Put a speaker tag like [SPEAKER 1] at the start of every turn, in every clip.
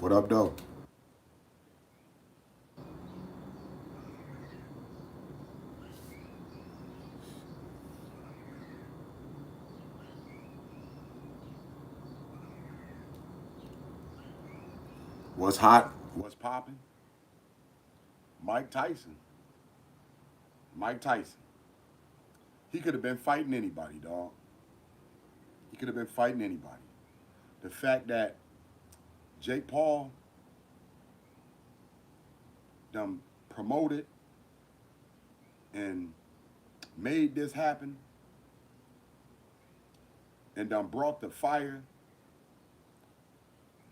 [SPEAKER 1] What up, though? What's hot? What's popping? Mike Tyson. Mike Tyson. He could have been fighting anybody, dog. He could have been fighting anybody. The fact that Jake Paul done promoted and made this happen and done brought the fire,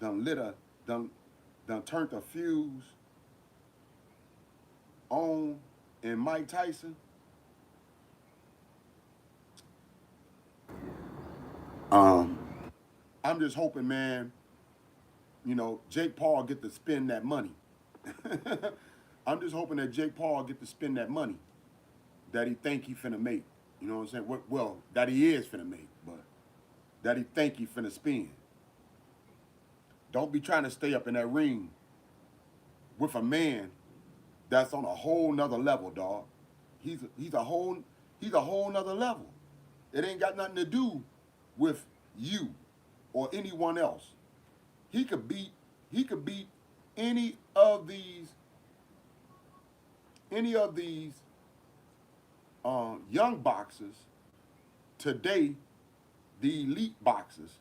[SPEAKER 1] done lit a, done turned the fuse on in Mike Tyson. Um, I'm just hoping, man, Jake Paul get to spend that money. I'm just hoping that Jake Paul get to spend that money that he think he finna make. You know what I'm saying? Well, that he is finna make, but that he think he finna spend. Don't be trying to stay up in that ring with a man that's on a whole nother level, dog. He's a whole nother level. It ain't got nothing to do with you or anyone else. He could beat any of these young boxers today, the elite boxers.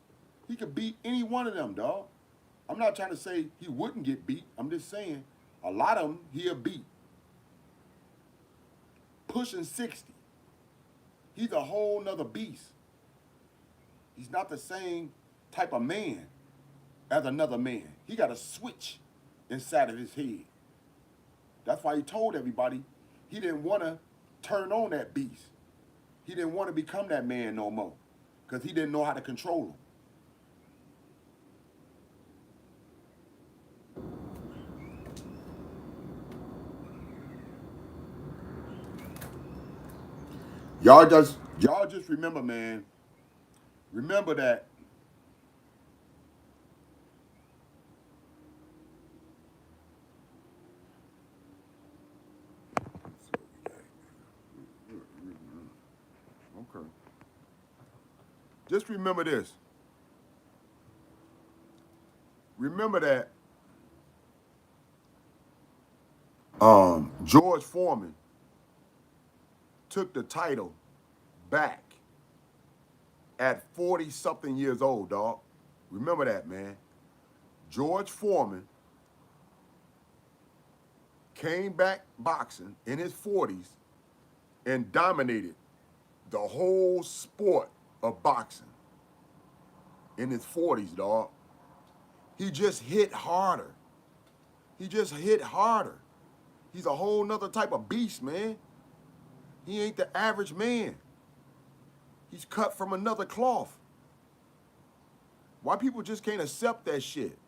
[SPEAKER 1] He could beat any one of them, dog. I'm not trying to say he wouldn't get beat. I'm just saying a lot of them he'll beat. Pushing 60. He's a whole nother beast. He's not the same type of man as another man. He got a switch inside of his head. That's why he told everybody he didn't want to turn on that beast. He didn't want to become that man no more because he didn't know how to control him. Y'all just remember, man. Remember that okay. Just remember this. Remember that George Foreman took the title back at 40 something years old, dog. Remember that, man. George Foreman came back boxing in his 40s and dominated the whole sport of boxing in his 40s, dog. He just hit harder. He just hit harder. He's a whole nother type of beast, man. He ain't the average man. He's cut from another cloth. Why people just can't accept that shit?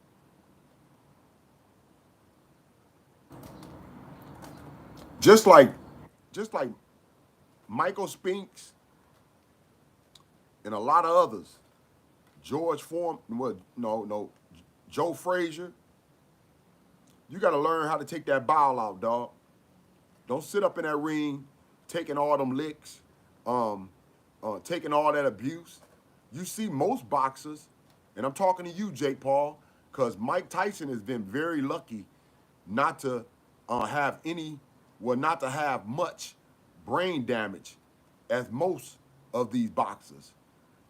[SPEAKER 1] Just like, just like Michael Spinks and a lot of others, George Foreman, well, no, Joe Frazier. You got to learn how to take that ball out, dog. Don't sit up in that ring taking all them licks, taking all that abuse. You see most boxers, and I'm talking to you, Jake Paul, because Mike Tyson has been very lucky not to have any, well, not to have much brain damage as most of these boxers.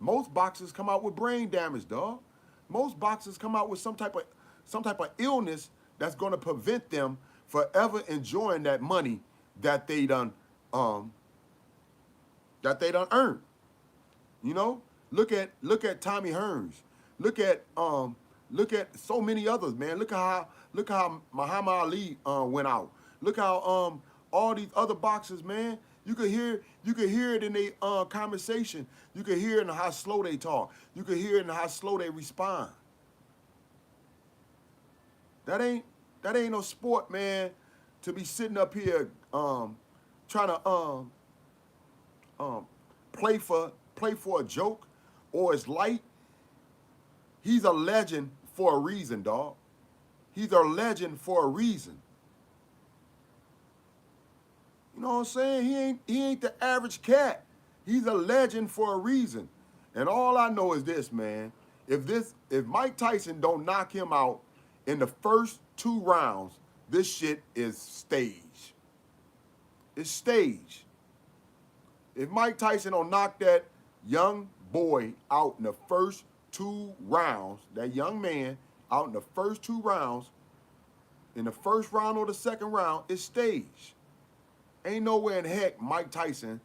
[SPEAKER 1] Most boxers come out with brain damage, dog. Most boxers come out with some type of illness that's going to prevent them forever enjoying that money that they done um, earned. You know, look at Tommy Hearns. Look at so many others, man. Look how Muhammad Ali went out. Look how all these other boxers, man. You could hear it in their conversation. You could hear it in how slow they talk. You could hear it in how slow they respond. That ain't that ain't no sport, man. To be sitting up here trying to um play for a joke or it's light. He's a legend for a reason, dog. He's a legend for a reason. You know what I'm saying? He ain't the average cat. He's a legend for a reason. And all I know is this, man. If Mike Tyson don't knock him out in the first 2 rounds, this shit is staged. It's staged. If Mike Tyson don't knock that young boy out in the first 2 rounds, that young man out in the first 2 rounds, in the first round or the second round, it's staged. Ain't nowhere in heck Mike Tyson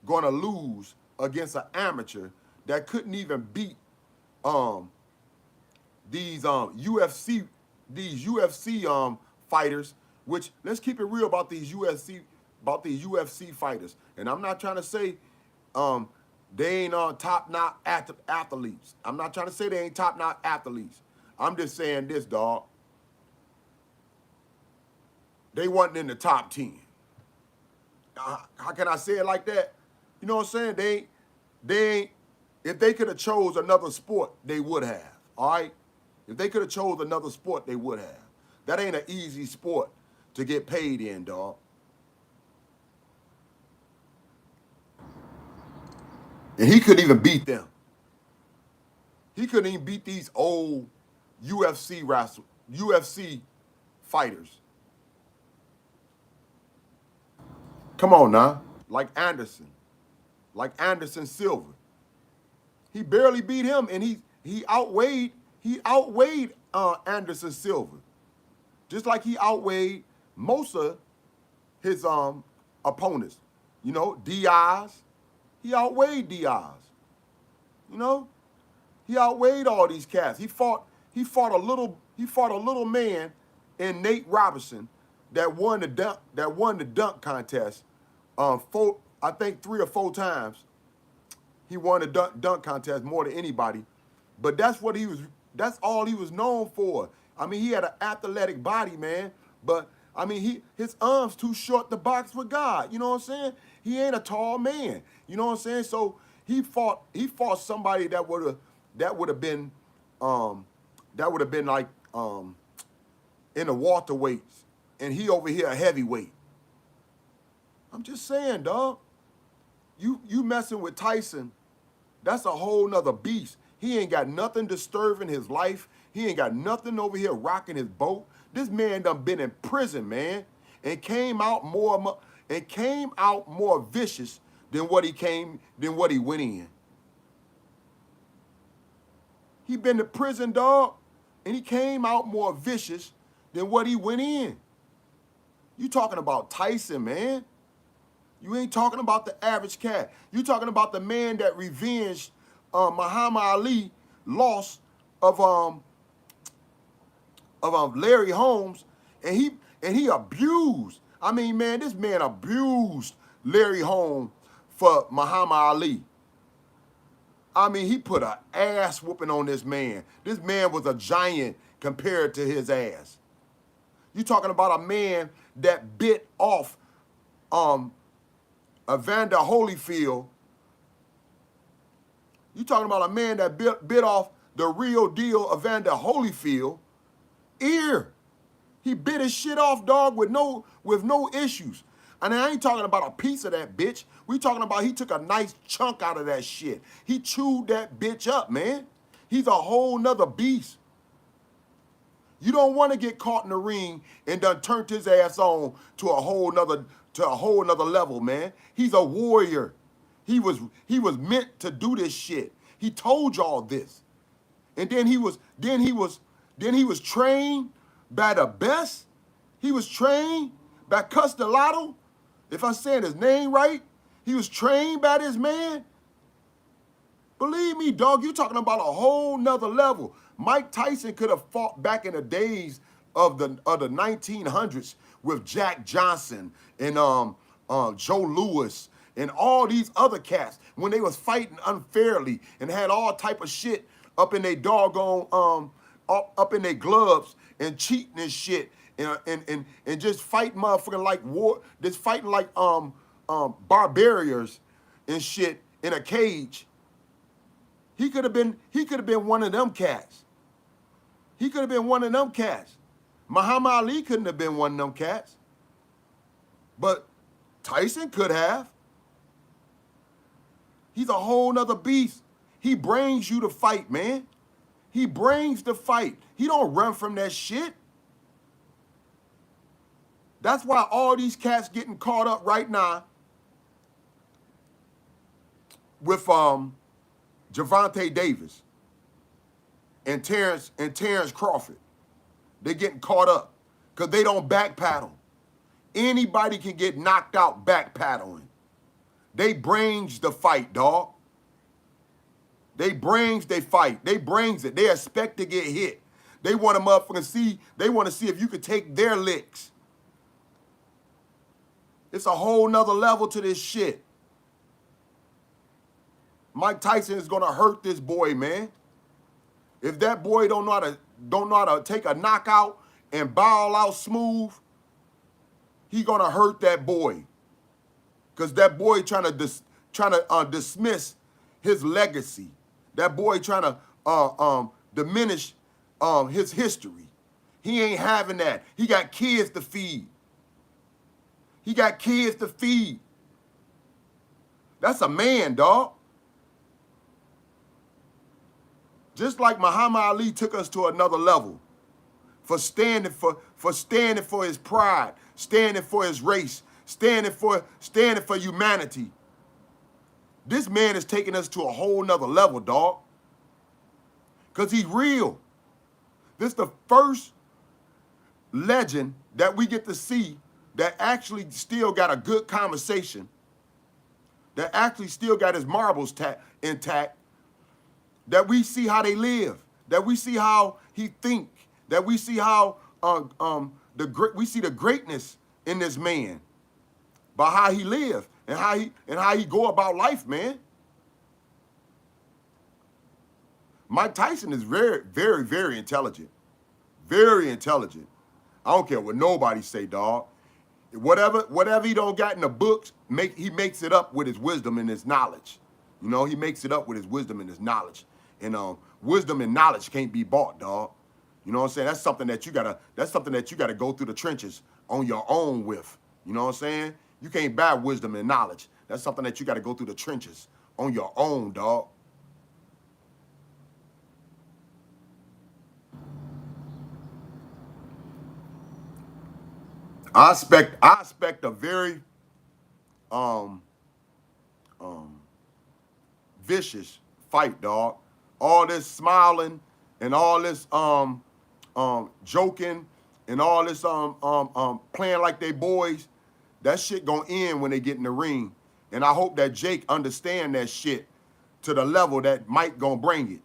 [SPEAKER 1] gonna lose against an amateur that couldn't even beat these UFC fighters. Which, let's keep it real about these UFC fighters. And I'm not trying to say they ain't top-notch athletes. I'm not trying to say they ain't top-notch athletes. I'm just saying this, dog. They wasn't in the top 10. How can I say it like that? You know what I'm saying? They ain't, if they could have chose another sport, they would have, all right? If they could have chose another sport, they would have. That ain't an easy sport to get paid in, dog. And he couldn't even beat them. He couldn't even beat these old UFC fighters. Come on now. Like Anderson Silva. He barely beat him, and he outweighed Anderson Silva. Just like he outweighed most of his opponents. You know, Diaz. He outweighed Diaz. You know? He outweighed all these cats. He fought a little man in Nate Robinson that won the dunk contest. I think 3 or 4 times. He won the dunk contest more than anybody. But that's all he was known for. I mean, he had an athletic body, man. But I mean, his arms too short to box with God. You know what I'm saying? He ain't a tall man. You know what I'm saying? So he fought somebody that would have been like in the welterweights, and he over here a heavyweight. I'm just saying, dog. You messing with Tyson, that's a whole nother beast. He ain't got nothing disturbing his life. He ain't got nothing over here rocking his boat. This man done been in prison, man, and came out more vicious than what he went in. He been to prison, dog, and he came out more vicious than what he went in. You talking about Tyson, man. You ain't talking about the average cat. You talking about the man that revenged Muhammad Ali loss of Larry Holmes, and he abused. I mean, man, this man abused Larry Holmes for Muhammad Ali. I mean, he put an ass whooping on this man. This man was a giant compared to his ass. You talking about a man that bit off Evander Holyfield. You talking about a man that bit off the real deal Evander Holyfield ear. He bit his shit off, dog, with no issues. And I ain't talking about a piece of that bitch. We talking about he took a nice chunk out of that shit. He chewed that bitch up, man. He's a whole nother beast. You don't want to get caught in the ring and done turned his ass on to a whole nother level, man. He's a warrior. He was meant to do this shit. He told y'all this. And then he was trained by the best. He was trained by Castellano. If I'm saying his name right, he was trained by this man. Believe me, dog, you talking about a whole nother level. Mike Tyson could have fought back in the days of the 1900s with Jack Johnson and Joe Louis and all these other cats when they was fighting unfairly and had all type of shit up in their doggone up in their gloves and cheating and shit and just fighting motherfucking like war, just fighting like barbarians and shit in a cage. He could have been one of them cats. He could have been one of them cats. Muhammad Ali couldn't have been one of them cats, but Tyson could have. He's a whole nother beast. He brings you to fight, man. He brings the fight. He don't run from that shit. That's why all these cats getting caught up right now with Gervonta Davis and Terrence Crawford. They're getting caught up because they don't back paddle. Anybody can get knocked out back paddling. They brings the fight, dog. They brings they fight. They brings it. They expect to get hit. They want to motherfucking see. They want to see if you could take their licks. It's a whole nother level to this shit. Mike Tyson is gonna hurt this boy, man. If that boy don't know how to take a knockout and ball out smooth, he gonna hurt that boy. Cause that boy trying to dismiss his legacy. That boy trying to diminish his history. He ain't having that. He got kids to feed. He got kids to feed. That's a man, dog. Just like Muhammad Ali took us to another level for standing for his pride, standing for his race, standing for humanity. This man is taking us to a whole nother level, dog. Because he's real. This is the first legend that we get to see that actually still got a good conversation, that actually still got his marbles intact, that we see how they live, that we see how he think, that we see how we see the greatness in this man by how he live and how he go about life, man. Mike Tyson is very, very, very intelligent. Very intelligent. I don't care what nobody say, dog. Whatever he don't got in the books, he makes it up with his wisdom and his knowledge. You know, he makes it up with his wisdom and his knowledge. And wisdom and knowledge can't be bought, dog. You know what I'm saying? That's something that you gotta go through the trenches on your own with. You know what I'm saying? You can't buy wisdom and knowledge. That's something that you gotta go through the trenches on your own, dog. I expect a very vicious fight, dog. All this smiling and all this joking and all this playing like they boys, that shit gonna end when they get in the ring. And I hope that Jake understand that shit to the level that Mike gonna bring it.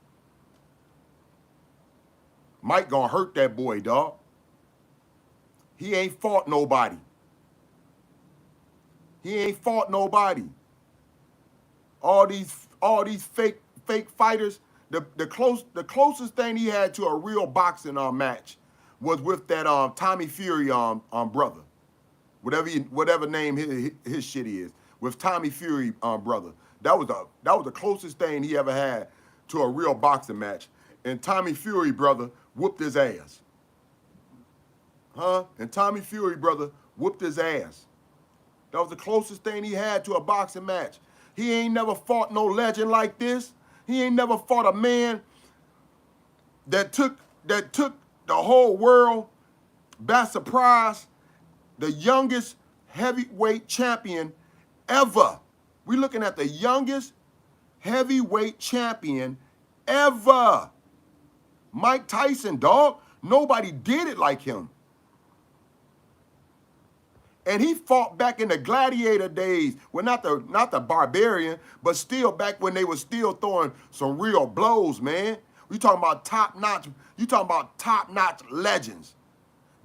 [SPEAKER 1] Mike gonna hurt that boy, dog. He ain't fought nobody. He ain't fought nobody. All these fake fighters. The closest thing he had to a real boxing match was with that Tommy Fury brother, whatever name his shit is, with Tommy Fury brother. That was the closest thing he ever had to a real boxing match. And Tommy Fury brother whooped his ass. And Tommy Fury brother whooped his ass. That was the closest thing he had to a boxing match. He ain't never fought no legend like this. He ain't never fought a man that took the whole world by surprise. The youngest heavyweight champion ever. We're looking at the youngest heavyweight champion ever. Mike Tyson, dog. Nobody did it like him. And he fought back in the gladiator days. Well, not the barbarian, but still back when they were still throwing some real blows, man. You talking about top-notch, top-notch legends.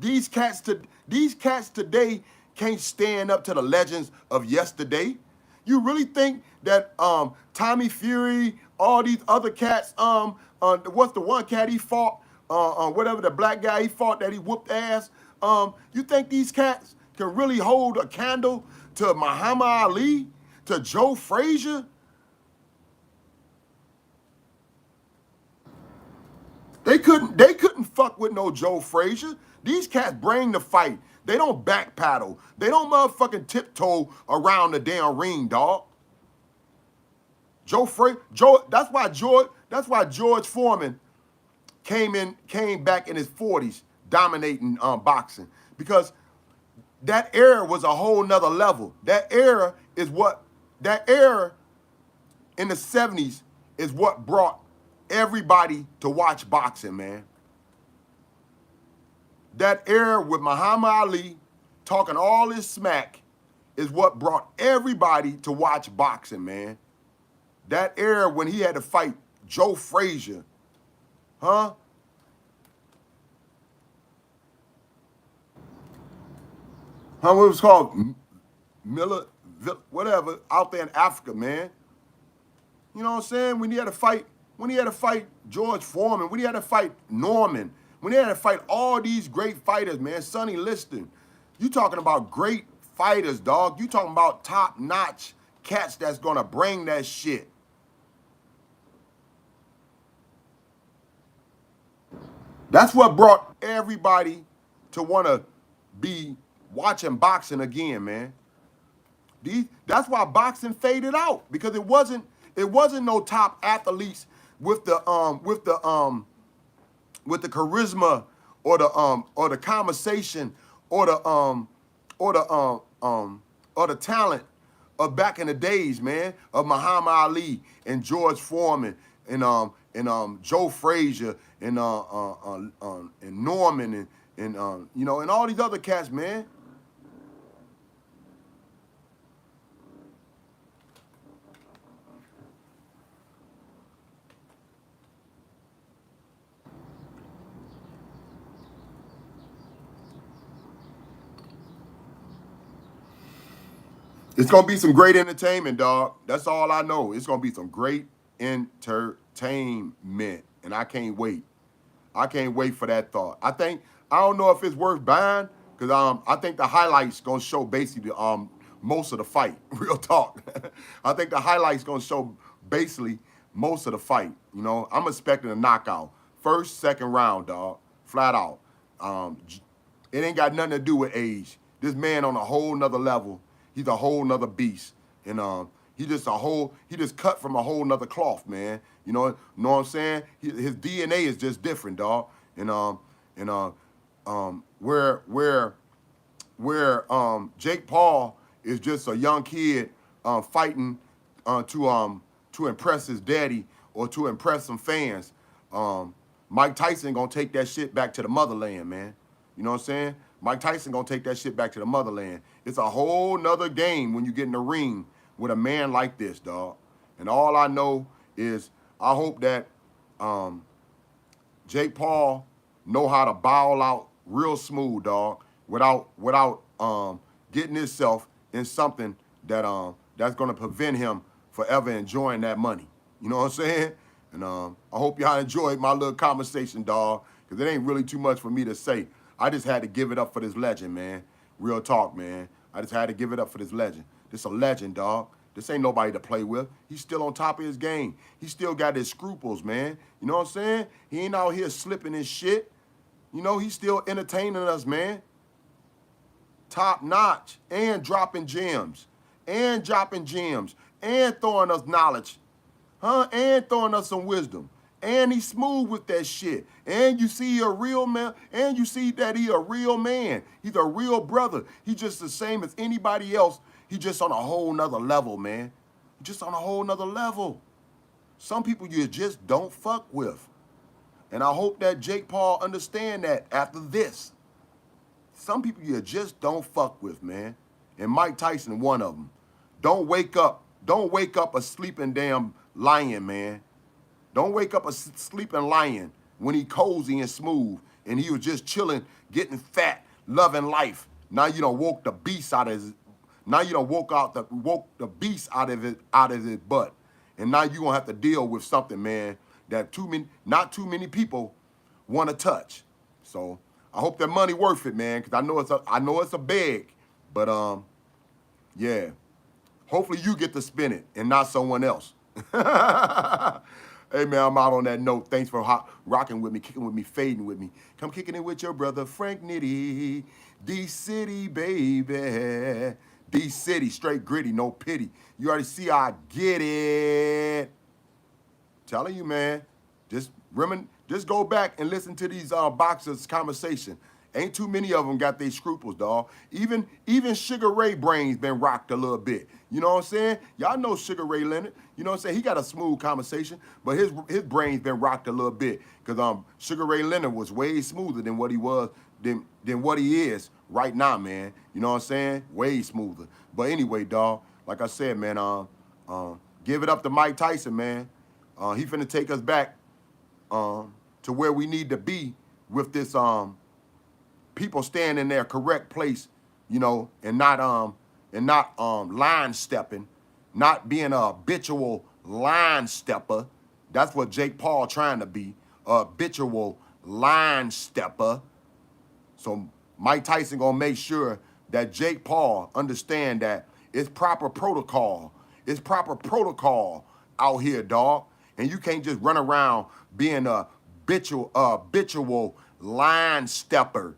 [SPEAKER 1] These cats today can't stand up to the legends of yesterday. You really think that Tommy Fury, all these other cats, what's the one cat he fought, whatever the black guy he fought that he whooped ass, you think these cats can really hold a candle to Muhammad Ali, to Joe Frazier? They couldn't fuck with no Joe Frazier. These cats bring the fight. They don't back paddle. They don't motherfucking tiptoe around the damn ring, dog. That's why George Foreman came back in his 40s dominating boxing. Because that era was a whole nother level. That era in the 70s is what brought everybody to watch boxing, man. That era with Muhammad Ali talking all this smack is what brought everybody to watch boxing, man. That era when he had to fight Joe Frazier, huh? What it was called? Miller, whatever, out there in Africa, man. You know what I'm saying? When he had to fight George Foreman, when he had to fight Norman, when he had to fight all these great fighters, man, Sonny Liston. You talking about great fighters, dog. You talking about top-notch cats that's gonna bring that shit. That's what brought everybody to want to be watching boxing again, man. That's why boxing faded out, because it wasn't no top athletes with the charisma or the conversation or the talent of back in the days, man, of Muhammad Ali and George Foreman and Joe Frazier and Norman and you know, and all these other cats, man. It's gonna be some great entertainment, dog. That's all I know. It's gonna be some great entertainment, and I can't wait. I can't wait for that thought. I don't know if it's worth buying, because I think the highlights gonna show basically most of the fight. Real talk. I think the highlights gonna show basically most of the fight. You know, I'm expecting a knockout. First, second round, dog. Flat out. It ain't got nothing to do with age. This man on a whole nother level. He's a whole nother beast. And he just cut from a whole nother cloth, man. You know what I'm saying? His DNA is just different, dog. And where Jake Paul is just a young kid fighting to impress his daddy or to impress some fans. Mike Tyson gonna take that shit back to the motherland, man. You know what I'm saying? Mike Tyson gonna take that shit back to the motherland. It's a whole nother game when you get in the ring with a man like this, dog. And all I know is I hope that Jake Paul know how to bowl out real smooth, dog, without getting himself in something that that's gonna prevent him forever enjoying that money. You know what I'm saying? And I hope y'all enjoyed my little conversation, dog, because it ain't really too much for me to say. I just had to give it up for this legend, man. Real talk, man. I just had to give it up for this legend. This a legend, dog. This ain't nobody to play with. He's still on top of his game. He still got his scruples, man. You know what I'm saying? He ain't out here slipping his shit. You know, he's still entertaining us, man. Top notch. And dropping gems. And throwing us knowledge. Huh? And throwing us some wisdom. And he's smooth with that shit. And you see a real man. And you see that he a real man. He's a real brother. He's just the same as anybody else. He's just on a whole nother level, man. He's just on a whole nother level. Some people you just don't fuck with. And I hope that Jake Paul understand that after this. Some people you just don't fuck with, man. And Mike Tyson, one of them. Don't wake up a sleeping damn lion, man. Don't wake up a sleeping lion when he cozy and smooth and he was just chilling, getting fat, loving life. Now you done woke the beast out of his. Now you done woke the beast out of his butt, and now you gonna have to deal with something, man, that not too many people want to touch. So I hope that money worth it, man, because I know it's a bag, but yeah. Hopefully you get to spin it and not someone else. Hey, man, I'm out on that note. Thanks for rocking with me, kicking with me, fading with me. Come kicking it with your brother, Frank Nitty. D-City, baby. D-City, straight gritty, no pity. You already see I get it. Telling you, man. Just go back and listen to these boxers' conversation. Ain't too many of them got their scruples, dog. Even Sugar Ray brains been rocked a little bit. You know what I'm saying? Y'all know Sugar Ray Leonard. You know what I'm saying? He got a smooth conversation, but his brain's been rocked a little bit. Cause Sugar Ray Leonard was way smoother than what he was than what he is right now, man. You know what I'm saying? Way smoother. But anyway, dog, like I said, man, give it up to Mike Tyson, man. He finna take us back to where we need to be with this people staying in their correct place, you know, and not line stepping, not being a habitual line stepper. That's what Jake Paul trying to be, a habitual line stepper. So Mike Tyson gonna make sure that Jake Paul understand that it's proper protocol. It's proper protocol out here, dog. And you can't just run around being a habitual line stepper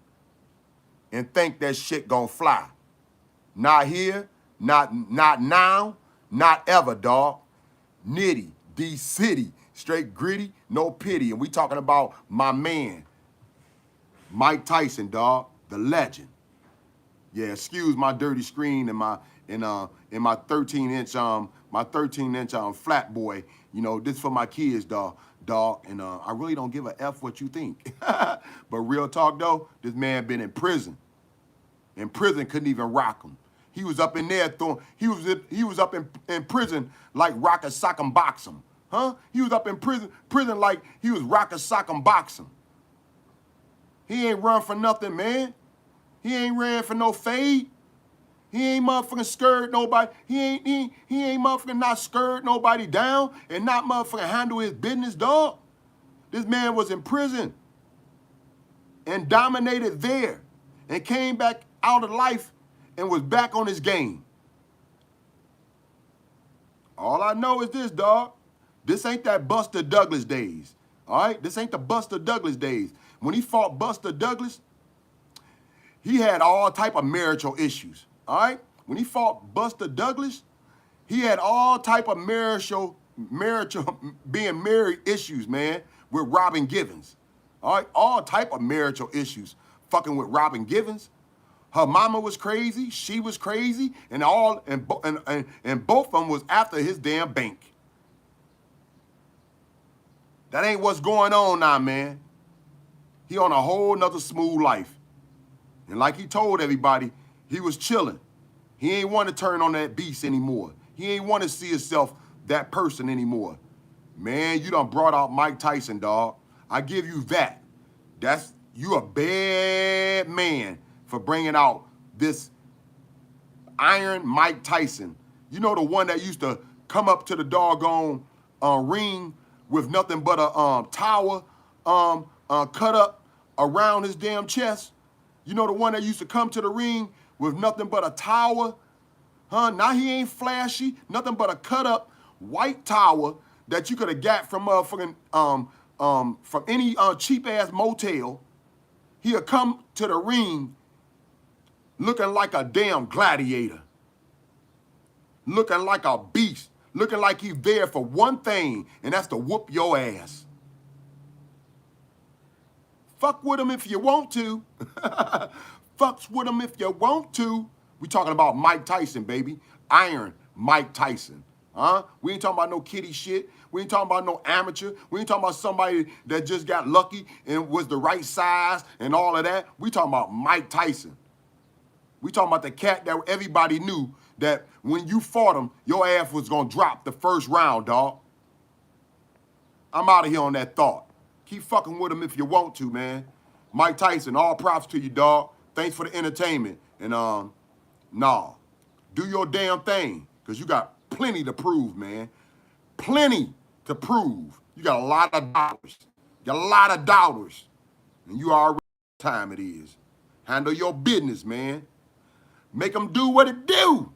[SPEAKER 1] and think that shit gonna fly. Not here, not now, not ever, dog. Nitty, D-City, straight gritty, no pity. And we talking about my man, Mike Tyson, dog, the legend. Yeah, excuse my dirty screen and my 13-inch flat boy. You know, this for my kids, dog. And I really don't give a F what you think. But real talk though, this man been in prison. In prison, couldn't even rock him. He was up in there throwing. He was up in prison like rock a sock and box him, huh? He was up in prison like he was rock a sock and box him. He ain't run for nothing, man. He ain't ran for no fade. He ain't motherfucking scared nobody. He ain't motherfucking not scared nobody down and not motherfucking handle his business, dog. This man was in prison and dominated there and came back out of life and was back on his game. All I know is this, dog. This ain't that Buster Douglas days. All right? This ain't the Buster Douglas days. When he fought Buster Douglas, he had all type of marital issues. All right? When he fought Buster Douglas, he had all type of marital being married issues, man, with Robin Givens. All right? All type of marital issues fucking with Robin Givens. Her mama was crazy, she was crazy, and both of them was after his damn bank. That ain't what's going on now, man. He on a whole nother smooth life. And like he told everybody, he was chilling. He ain't want to turn on that beast anymore. He ain't want to see himself that person anymore. Man, you done brought out Mike Tyson, dog. I give you that. You a bad man for bringing out this Iron Mike Tyson. You know, the one that used to come up to the doggone ring with nothing but a tower cut up around his damn chest. You know, the one that used to come to the ring with nothing but a tower, huh? Now he ain't flashy, nothing but a cut up white tower that you could have got from from any cheap ass motel. He'll come to the ring looking like a damn gladiator, looking like a beast, looking like he's there for one thing, and that's to whoop your ass. Fuck with him if you want to. Fucks with him if you want to. We talking about Mike Tyson, baby. Iron Mike Tyson. Huh? We ain't talking about no kiddie shit. We ain't talking about no amateur. We ain't talking about somebody that just got lucky and was the right size and all of that. We talking about Mike Tyson. We talking about the cat that everybody knew that when you fought him, your ass was gonna drop the first round, dog. I'm out of here on that thought. Keep fucking with him if you want to, man. Mike Tyson, all props to you, dog. Thanks for the entertainment. And nah, do your damn thing, because you got plenty to prove, man. Plenty to prove. You got a lot of dollars. You got a lot of dollars. And you already know what time it is. Handle your business, man. Make them do what it do.